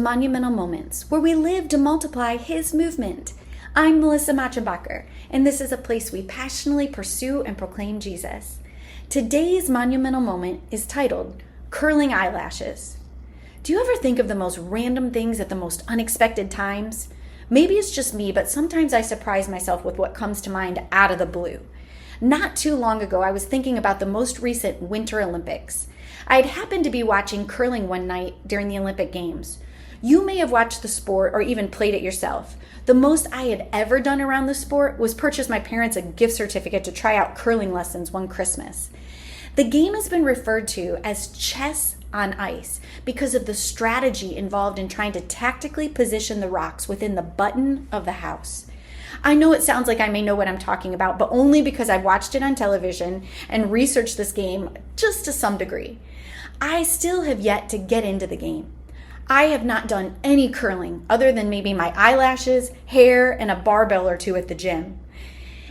Monumental Moments, where we live to multiply His movement. I'm Melissa Machenbacher, and this is a place we passionately pursue and proclaim Jesus. Today's monumental moment is titled Curling Eyelashes. Do you ever think of the most random things at the most unexpected times? Maybe it's just me, but sometimes I surprise myself with what comes to mind out of the blue. Not too long ago, I was thinking about the most recent Winter Olympics. I'd happened to be watching curling one night during the Olympic Games. You may have watched the sport or even played it yourself. The most I had ever done around the sport was purchase my parents a gift certificate to try out curling lessons one Christmas. The game has been referred to as chess on ice because of the strategy involved in trying to tactically position the rocks within the button of the house. I know it sounds like I may know what I'm talking about, but only because I've watched it on television and researched this game just to some degree. I still have yet to get into the game. I have not done any curling other than maybe my eyelashes, hair, and a barbell or two at the gym.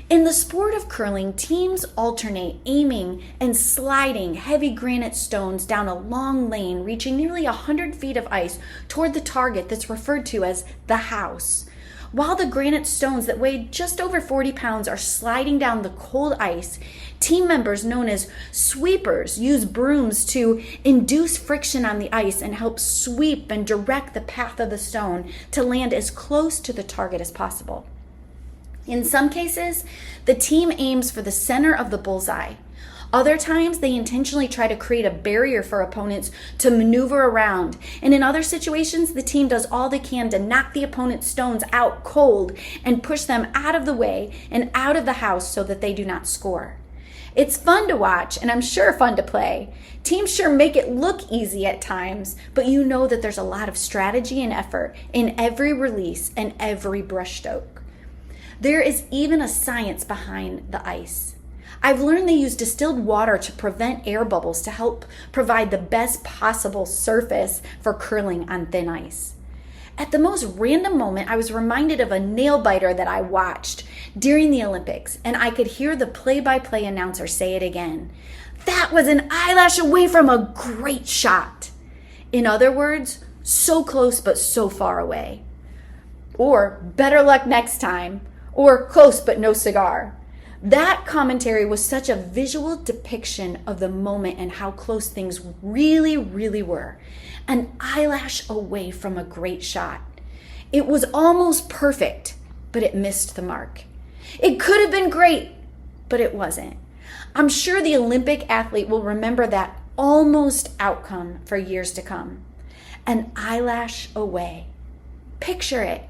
In the sport of curling, teams alternate aiming and sliding heavy granite stones down a long lane reaching nearly 100 feet of ice toward the target that's referred to as the house. While the granite stones that weigh just over 40 pounds are sliding down the cold ice, team members known as sweepers use brooms to induce friction on the ice and help sweep and direct the path of the stone to land as close to the target as possible. In some cases, the team aims for the center of the bullseye. Other times, they intentionally try to create a barrier for opponents to maneuver around. And in other situations, the team does all they can to knock the opponent's stones out cold and push them out of the way and out of the house so that they do not score. It's fun to watch, and I'm sure fun to play. Teams sure make it look easy at times, but you know that there's a lot of strategy and effort in every release and every brushstroke. There is even a science behind the ice. I've learned they use distilled water to prevent air bubbles to help provide the best possible surface for curling on thin ice. At the most random moment, I was reminded of a nail biter that I watched during the Olympics, and I could hear the play-by-play announcer say it again. That was an eyelash away from a great shot. In other words, so close but so far away. Or better luck next time. Or close but no cigar. That commentary was such a visual depiction of the moment and how close things really, really were. An eyelash away from a great shot. It was almost perfect, but it missed the mark. It could have been great, but it wasn't. I'm sure the Olympic athlete will remember that almost outcome for years to come. An eyelash away. Picture it.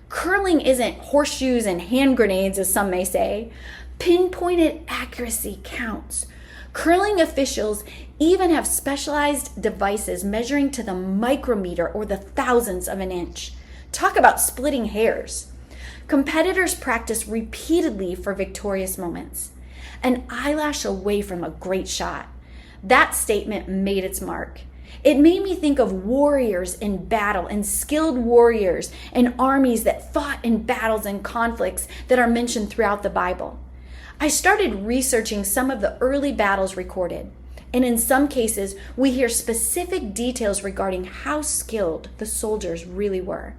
Curling isn't horseshoes and hand grenades, as some may say. Pinpointed accuracy counts. Curling officials even have specialized devices measuring to the micrometer or the thousandths of an inch. Talk about splitting hairs. Competitors practice repeatedly for victorious moments. An eyelash away from a great shot. That statement made its mark. It made me think of warriors in battle and skilled warriors and armies that fought in battles and conflicts that are mentioned throughout the Bible. I started researching some of the early battles recorded, and in some cases, we hear specific details regarding how skilled the soldiers really were.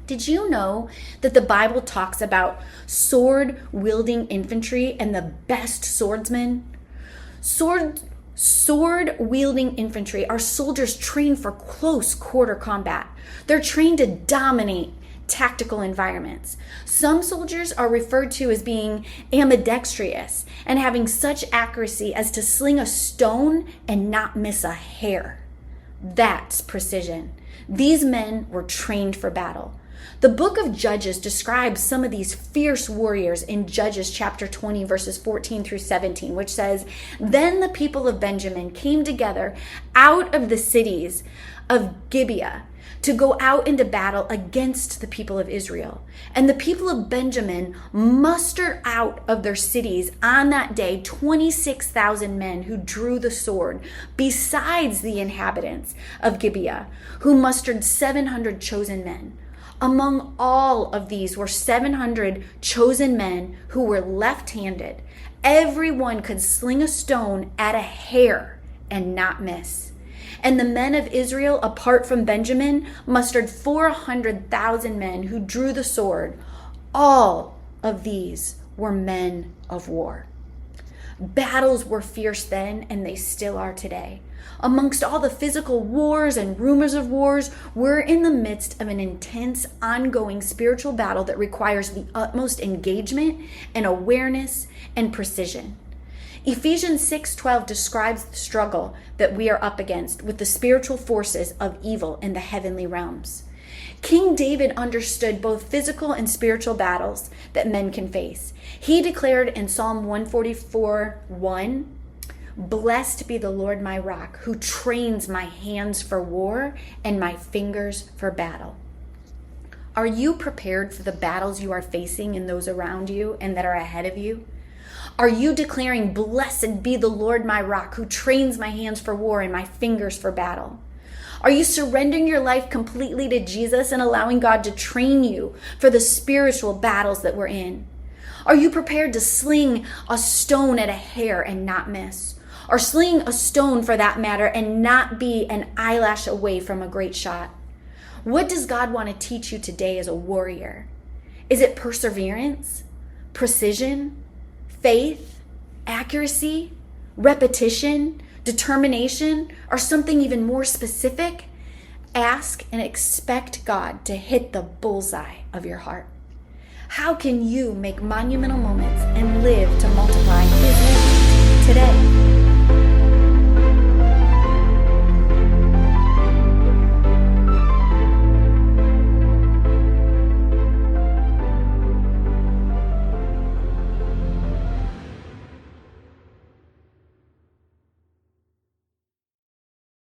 Did you know that the Bible talks about sword-wielding infantry and the best swordsmen? Sword-wielding infantry are soldiers trained for close quarter combat. They're trained to dominate tactical environments. Some soldiers are referred to as being ambidextrous and having such accuracy as to sling a stone and not miss a hair. That's precision. These men were trained for battle. The book of Judges describes some of these fierce warriors in Judges chapter 20, verses 14 through 17, which says, Then the people of Benjamin came together out of the cities of Gibeah to go out into battle against the people of Israel. And the people of Benjamin mustered out of their cities on that day 26,000 men who drew the sword, besides the inhabitants of Gibeah, who mustered 700 chosen men. Among all of these were 700 chosen men who were left-handed. Everyone could sling a stone at a hair and not miss. And the men of Israel, apart from Benjamin, mustered 400,000 men who drew the sword. All of these were men of war. Battles were fierce then, and they still are today. Amongst all the physical wars and rumors of wars, we're in the midst of an intense, ongoing spiritual battle that requires the utmost engagement and awareness and precision. Ephesians 6:12 describes the struggle that we are up against with the spiritual forces of evil in the heavenly realms. King David understood both physical and spiritual battles that men can face. He declared in Psalm 144:1, "Blessed be the Lord my rock, who trains my hands for war and my fingers for battle." Are you prepared for the battles you are facing and those around you and that are ahead of you? Are you declaring, "Blessed be the Lord my rock, who trains my hands for war and my fingers for battle"? Are you surrendering your life completely to Jesus and allowing God to train you for the spiritual battles that we're in? Are you prepared to sling a stone at a hair and not miss? Or sling a stone, for that matter, and not be an eyelash away from a great shot? What does God want to teach you today as a warrior? Is it perseverance, precision, faith, accuracy, repetition, determination, or something even more specific? Ask and expect God to hit the bullseye of your heart. How can you make monumental moments and live to multiply His name today?